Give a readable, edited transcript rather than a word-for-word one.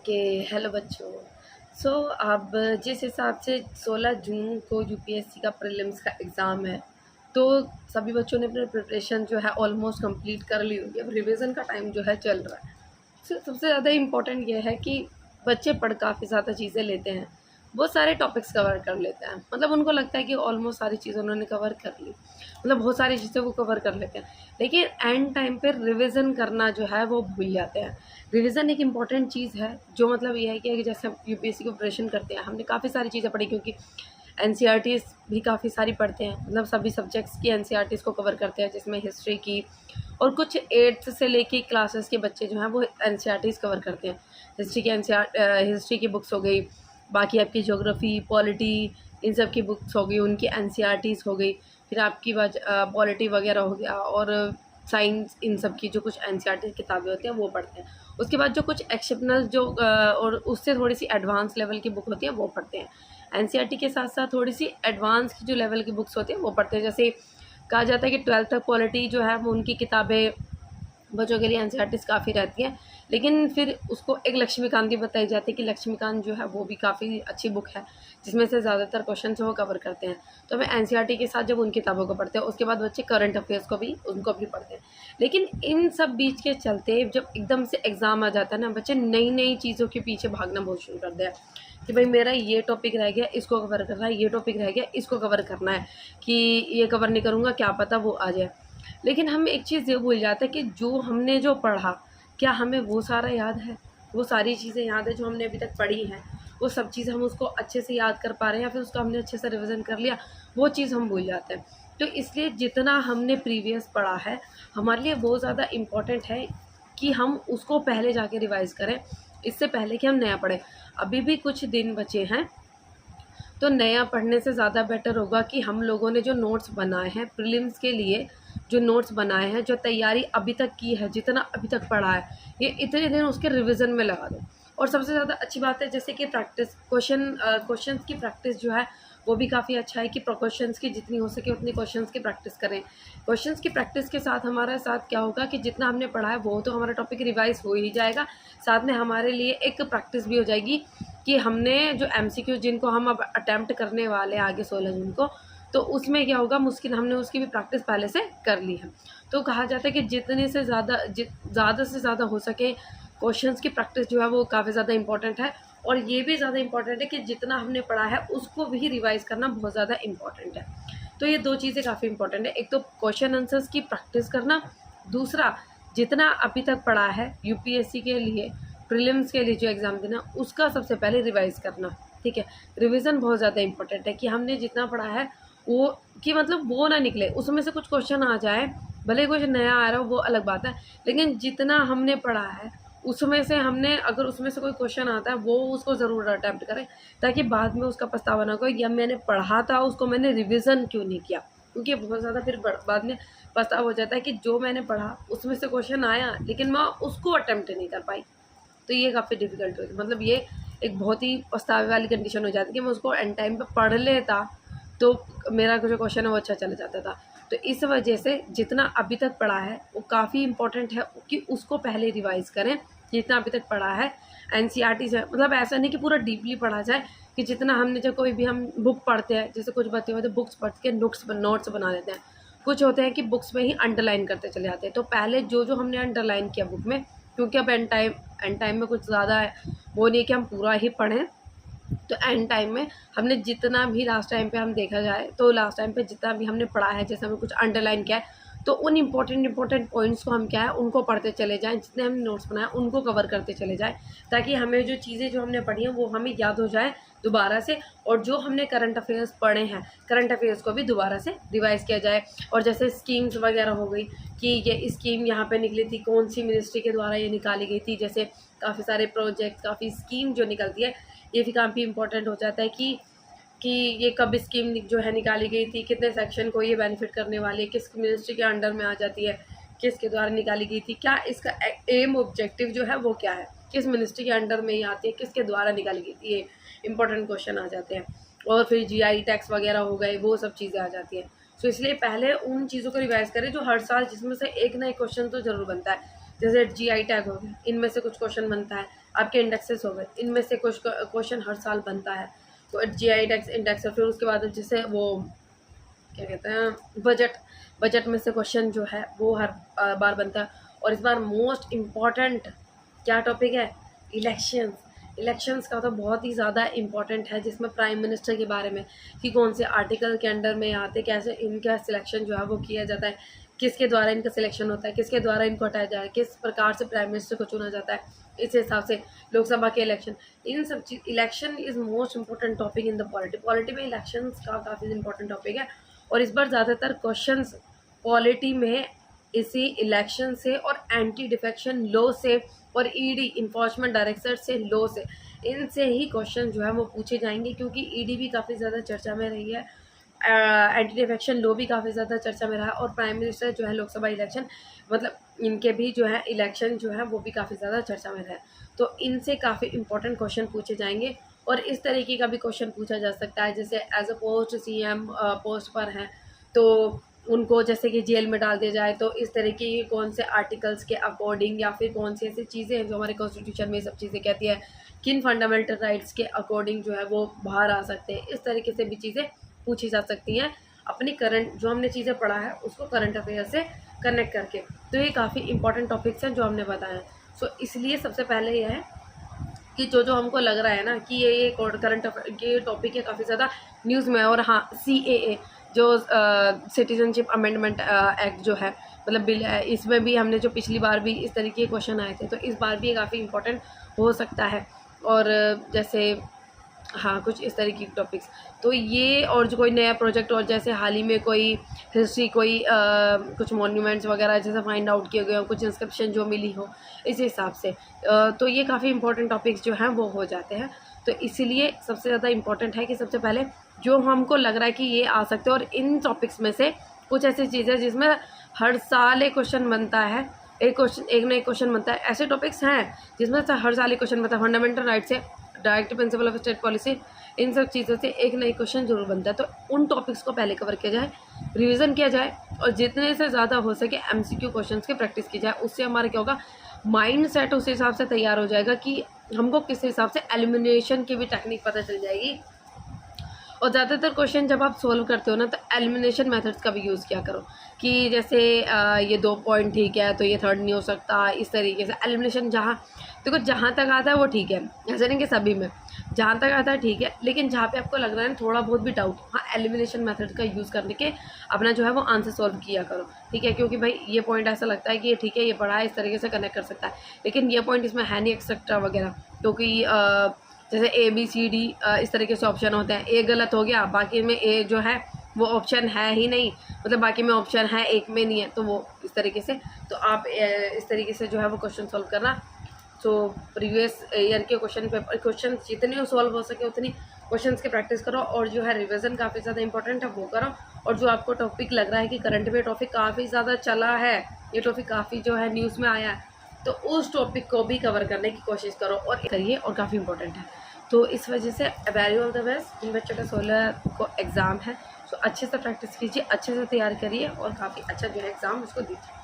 Okay. Hello बच्चों। अब जिस हिसाब से 16 जून को यूपीएससी का प्रीलिम्स का एग्ज़ाम है, तो सभी बच्चों ने अपनी प्रिपरेशन जो है ऑलमोस्ट कंप्लीट कर ली होगी। अब रिवीजन का टाइम जो है चल रहा है। सबसे ज़्यादा इम्पोर्टेंट ये है कि बच्चे पढ़ काफ़ी ज़्यादा चीज़ें लेते हैं, बहुत सारे टॉपिक्स कवर कर लेते हैं। मतलब उनको लगता है कि ऑलमोस्ट सारी चीज़ें उन्होंने कवर कर ली, मतलब बहुत सारी चीज़ें वो कवर कर लेते हैं, लेकिन एंड टाइम पर रिविज़न करना जो है वो भूल जाते हैं। रिविज़न एक इम्पॉर्टेंट चीज़ है, जो मतलब ये है कि जैसे हम यूपीएससी की प्रिपरेशन करते हैं, हमने काफ़ी सारी चीज़ें पढ़ी, क्योंकि एनसीईआरटीज़ भी काफ़ी सारी पढ़ते हैं। मतलब सभी सब्जेक्ट्स की एनसीईआरटीज़ को कवर करते हैं, जिसमें हिस्ट्री की और कुछ 8th से लेके क्लासेस के बच्चे जो हैं वो एनसीईआरटीज़ कवर करते हैं। हिस्ट्री की बुक्स हो गई, बाकी आपकी ज्योग्राफी, पॉलिटी, इन सब की बुक्स हो गई, उनकी एनसीईआरटीज़ हो गई। फिर आपकी पॉलिटी वगैरह हो गया, और साइंस, इन सब की जो कुछ एनसीईआरटी किताबें होती हैं वो पढ़ते हैं। उसके बाद जो कुछ एक्सेप्शनल और उससे थोड़ी सी एडवांस लेवल की बुक होती है वो पढ़ते हैं। एनसीईआरटी के साथ साथ थोड़ी सी एडवांस की जो लेवल की बुक्स होती हैं वो पढ़ते हैं। जैसे कहा जाता है कि 12th तक पॉलिटी जो है वो उनकी किताबें बच्चों के लिए एनसीईआरटीज़ काफ़ी रहती हैं, लेकिन फिर उसको एक लक्ष्मीकांत भी बताई जाती है कि लक्ष्मीकांत जो है वो भी काफ़ी अच्छी बुक है, जिसमें से ज़्यादातर क्वेश्चन वो कवर करते हैं। तो हमें एनसीईआरटी के साथ जब उन किताबों को पढ़ते हैं, उसके बाद बच्चे करंट अफेयर्स को भी उनको भी पढ़ते हैं। लेकिन इन सब बीच के चलते जब एकदम से एग्ज़ाम आ जाता है ना, बच्चे नई नई चीज़ों के पीछे भागना बहुत शुरू कर दिया कि भाई मेरा ये टॉपिक रह गया, इसको कवर करना है, ये टॉपिक रह गया, इसको कवर करना है, कि ये कवर नहीं करूँगा, क्या पता वो आ जाए। लेकिन हम एक चीज़ ये भूल जाते हैं कि जो हमने जो पढ़ा, क्या हमें वो सारा याद है? वो सारी चीज़ें याद है जो हमने अभी तक पढ़ी हैं? वो सब चीज़ हम उसको अच्छे से याद कर पा रहे हैं, या फिर उसका हमने अच्छे से रिविज़न कर लिया? वो चीज़ हम भूल जाते हैं। तो इसलिए जितना हमने प्रीवियस पढ़ा है, हमारे लिए बहुत ज़्यादा इम्पोर्टेंट है कि हम उसको पहले जाके रिवाइज़ करें, इससे पहले कि हम नया पढ़ें। अभी भी कुछ दिन बचे हैं, तो नया पढ़ने से ज़्यादा बेटर होगा कि हम लोगों ने जो नोट्स बनाए हैं प्रीलिम्स के लिए, जो नोट्स बनाए हैं, जो तैयारी अभी तक की है, जितना अभी तक पढ़ा है, ये इतने दिन उसके रिवीजन में लगा दो। और सबसे ज़्यादा अच्छी बात है, जैसे कि प्रैक्टिस, क्वेश्चंस की प्रैक्टिस जो है वो भी काफ़ी अच्छा है कि क्वेश्चंस की जितनी हो सके उतनी क्वेश्चंस की प्रैक्टिस करें। क्वेश्चंस की प्रैक्टिस के साथ हमारे साथ क्या होगा कि जितना हमने पढ़ा है वो तो हमारा टॉपिक रिवाइज हो ही जाएगा, साथ में हमारे लिए एक प्रैक्टिस भी हो जाएगी कि हमने जो एमसीक्यू जिनको हम अब अटैम्प्ट करने वाले हैं आगे 16 जून को, तो उसमें क्या होगा, मुश्किल हमने उसकी भी प्रैक्टिस पहले से कर ली है। तो कहा जाता है कि जितने से ज़्यादा से ज़्यादा हो सके क्वेश्चंस की प्रैक्टिस जो है वो काफ़ी ज़्यादा इंपॉर्टेंट है। और ये भी ज़्यादा इंपॉर्टेंट है कि जितना हमने पढ़ा है उसको भी रिवाइज़ करना बहुत ज़्यादा इंपॉर्टेंट है। तो ये 2 चीज़ें काफ़ी इंपॉर्टेंट है, एक तो क्वेश्चन आंसर्स की प्रैक्टिस करना, दूसरा जितना अभी तक पढ़ा है यूपीएससी के लिए, प्रीलिम्स के लिए जो एग्ज़ाम देना, उसका सबसे पहले रिवाइज़ करना, ठीक है? रिवीजन बहुत ज़्यादा इंपॉर्टेंट है कि हमने जितना पढ़ा है वो, कि मतलब वो ना निकले, उसमें से कुछ क्वेश्चन आ जाए, भले ही कुछ नया आ रहा हो वो अलग बात है, लेकिन जितना हमने पढ़ा है उसमें से हमने, अगर उसमें से कोई क्वेश्चन आता है वो उसको ज़रूर अटेम्प्ट करें, ताकि बाद में उसका पछतावा ना हो या मैंने पढ़ा था उसको मैंने रिविज़न क्यों नहीं किया। क्योंकि बहुत ज़्यादा फिर बाद में पछतावा हो जाता है कि जो मैंने पढ़ा उसमें से क्वेश्चन आया, लेकिन मैं उसको अटेम्प्ट नहीं कर पाई। तो ये काफ़ी डिफ़िकल्ट होती है, मतलब ये एक बहुत ही पछतावे वाली कंडीशन हो जाती है कि मैं उसको एंड टाइम पे पढ़ लेता तो मेरा जो क्वेश्चन है वो अच्छा चला जाता था। तो इस वजह से जितना अभी तक पढ़ा है वो काफ़ी इंपॉर्टेंट है कि उसको पहले रिवाइज़ करें, जितना अभी तक पढ़ा है। एनसीईआरटी से मतलब ऐसा नहीं कि पूरा डीपली पढ़ा जाए, कि जितना हमने, जब कोई भी हम बुक पढ़ते हैं, जैसे कुछ बच्चे होते हैं बुक्स पढ़ के नोट्स बना लेते हैं, कुछ होते हैं कि बुक्स में ही अंडरलाइन करते चले जाते हैं। तो पहले जो हमने अंडरलाइन किया बुक में, क्योंकि अब एंड टाइम में कुछ ज़्यादा है, वो नहीं कि हम पूरा ही पढ़ें, तो एंड टाइम में हमने जितना भी लास्ट टाइम पे हम देखा जाए तो लास्ट टाइम पे जितना भी हमने पढ़ा है, जैसे हमें कुछ अंडरलाइन किया है, तो उन इम्पोर्टेंट पॉइंट्स को हम क्या है उनको पढ़ते चले जाएं, जितने हमने नोट्स बनाए उनको कवर करते चले जाएं, ताकि हमें जो चीज़ें जो हमने पढ़ी हैं वो हमें याद हो जाए दोबारा से। और जो हमने करंट अफेयर्स पढ़े हैं, करंट अफेयर्स को भी दोबारा से रिवाइज़ किया जाए। और जैसे स्कीम्स वगैरह हो गई कि ये स्कीम यहाँ पे निकली थी, कौन सी मिनिस्ट्री के द्वारा ये निकाली गई थी, जैसे काफ़ी सारे प्रोजेक्ट, काफ़ी स्कीम जो निकलती है, ये भी काफ़ी इंपॉर्टेंट हो जाता है कि ये कब स्कीम जो है निकाली गई थी, कितने सेक्शन को ये बेनिफिट करने वाली है, किस मिनिस्ट्री के अंडर में आ जाती है, किसके द्वारा निकाली गई थी, क्या इसका एम ऑब्जेक्टिव जो है वो क्या है, किस मिनिस्ट्री के अंडर में ये आती है, किसके द्वारा निकाली गई थी, ये इंपॉर्टेंट क्वेश्चन आ जाते हैं। और फिर जीआई टैक्स वगैरह हो गए, वो सब चीज़ें आ जाती हैं। तो इसलिए पहले उन चीज़ों को रिवाइज़ करें जो हर साल, जिसमें से एक ना एक क्वेश्चन तो ज़रूर बनता है। जैसे GI टैग हो गया, इनमें से कुछ क्वेश्चन बनता है। आपके इंडेक्सेस हो गए, इनमें से कुछ क्वेश्चन हर साल बनता है। तो GI इंडेक्स है। फिर उसके बाद जैसे वो क्या कहते हैं बजट में से क्वेश्चन जो है वो हर बार बनता है। और इस बार मोस्ट इम्पॉर्टेंट क्या टॉपिक है, इलेक्शंस का तो बहुत ही ज़्यादा इम्पॉर्टेंट है, जिसमें प्राइम मिनिस्टर के बारे में कि कौन से आर्टिकल के अंडर में आते, कैसे इनका सिलेक्शन जो है वो किया जाता है, किसके द्वारा इनका सिलेक्शन होता है, किसके द्वारा इनको हटाया जाए, किस प्रकार से प्राइम मिनिस्टर को चुना जाता है, इस हिसाब से लोकसभा के इलेक्शन, इन सब चीज़। Election is most important topic in the polity में इलेक्शन का काफ़ी इंपॉर्टेंट टॉपिक है। और इस बार ज़्यादातर क्वेश्चंस पॉलिटी में इसी इलेक्शन से और एंटी डिफेक्शन लॉ से और ईडी इन्फोर्समेंट डायरेक्टर से लॉ से, इनसे ही क्वेश्चन जो है वो पूछे जाएंगे, क्योंकि ईडी भी काफ़ी ज़्यादा चर्चा में रही है, एंटी डिफेक्शन लॉ भी काफ़ी ज़्यादा चर्चा में रहा है, और प्राइम मिनिस्टर जो है लोकसभा इलेक्शन मतलब इनके भी जो है इलेक्शन जो है वो भी काफ़ी ज़्यादा चर्चा में रहा है। तो इनसे काफ़ी इंपॉर्टेंट क्वेश्चन पूछे जाएंगे। और इस तरीके का भी क्वेश्चन पूछा जा सकता है, जैसे as a post CM post पर हैं तो उनको जैसे कि जेल में डाल दिया जाए, तो इस तरीके की कौन से आर्टिकल्स के अकॉर्डिंग या फिर कौन सी ऐसी चीज़ें हैं जो हमारे कॉन्स्टिट्यूशन में सब चीज़ें कहती है, किन फंडामेंटल राइट्स के अकॉर्डिंग जो है वो बाहर आ सकते हैं। इस तरीके से भी चीज़ें पूछी जा सकती हैं, अपनी करंट जो हमने चीज़ें पढ़ा है उसको करंट अफेयर से कनेक्ट करके। तो ये काफ़ी इंपॉर्टेंट टॉपिक्स हैं जो हमने बताए हैं। सो इसलिए सबसे पहले यह है कि जो हमको लग रहा है ना कि ये करंट अफेयर के टॉपिक है काफ़ी ज़्यादा न्यूज़ में। और हाँ, CAA जो सिटीजनशिप अमेंडमेंट एक्ट जो है मतलब बिल है, इसमें भी हमने जो पिछली बार भी इस तरीके के क्वेश्चन आए थे, तो इस बार भी ये काफ़ी इंपॉर्टेंट हो सकता है। और जैसे हाँ, कुछ इस तरीके के टॉपिक्स। तो ये और जो कोई नया प्रोजेक्ट और जैसे हाल ही में कोई हिस्ट्री कोई कुछ मॉन्यूमेंट्स वगैरह जैसे फाइंड आउट किए गए हो, कुछ इंस्क्रिप्शन जो मिली हो, इस हिसाब से तो ये काफ़ी इंपॉर्टेंट टॉपिक्स जो हैं वो हो जाते हैं। तो इसीलिए सबसे ज़्यादा इम्पॉर्टेंट है कि सबसे पहले जो हमको लग रहा है कि ये आ सकते हैं, और इन टॉपिक्स में से कुछ ऐसी चीज़ें जिसमें हर साल एक क्वेश्चन बनता है, एक ना एक क्वेश्चन बनता है। ऐसे टॉपिक्स हैं जिसमें हर साल एक क्वेश्चन बनता है, फंडामेंटल राइट से direct principle of state policy, इन सब चीज़ों से एक ना एक क्वेश्चन जरूर बनता है। तो उन टॉपिक्स को पहले कवर किया जाए, रिवीजन किया जाए, और जितने से ज़्यादा हो सके MCQ क्वेश्चंस की प्रैक्टिस की जाए। उससे हमारा क्या होगा, माइंड सेट उस हिसाब से तैयार हो जाएगा कि हमको किस हिसाब से एलिमिनेशन की भी टेक्निक पता चल जाएगी। और ज़्यादातर क्वेश्चन जब आप सोल्व करते हो ना, तो एलिमिनेशन मेथड्स का भी यूज़ किया करो कि जैसे ये 2 पॉइंट ठीक है तो ये थर्ड नहीं हो सकता, इस तरीके से एलिमिनेशन जहाँ देखो जहाँ तक आता है वो ठीक है, ऐसा नहीं कि सभी में जहाँ तक आता है ठीक है, लेकिन जहाँ पे आपको लग रहा है थोड़ा बहुत भी डाउट, हाँ एलिमिनेशन मेथड का यूज़ करने के अपना जो है वो आंसर सॉल्व किया करो, ठीक है। क्योंकि भाई ये पॉइंट ऐसा लगता है कि ये ठीक है, ये पढ़ा है, इस तरीके से कनेक्ट कर सकता है, लेकिन ये पॉइंट इसमें है नहीं एक्सेट्रा वगैरह, क्योंकि जैसे ABCD इस तरीके से ऑप्शन होते हैं, A गलत हो गया, बाकी में A जो है वो ऑप्शन है ही नहीं, मतलब बाकी में ऑप्शन है एक में नहीं है, तो वो इस तरीके से। तो आप इस तरीके से जो है वो क्वेश्चन सॉल्व करना। सो प्रीवियस ईयर के क्वेश्चन जितने सॉल्व हो सके उतनी क्वेश्चंस की प्रैक्टिस करो, और जो है रिवीजन काफ़ी ज़्यादा इंपॉर्टेंट है वो करो। और जो आपको टॉपिक लग रहा है कि करंट में टॉपिक काफ़ी ज़्यादा चला है, ये टॉपिक काफ़ी जो है न्यूज़ में आया है, तो उस टॉपिक को भी कवर करने की कोशिश करो और करिए, और काफ़ी इंपॉर्टेंट है। तो इस वजह से वेरी ऑल द बेस्ट, इन बच्चों का 16 को एग्ज़ाम है, तो अच्छे से प्रैक्टिस कीजिए, अच्छे से तैयार करिए और काफ़ी अच्छा जो है एग्ज़ाम उसको दीजिए।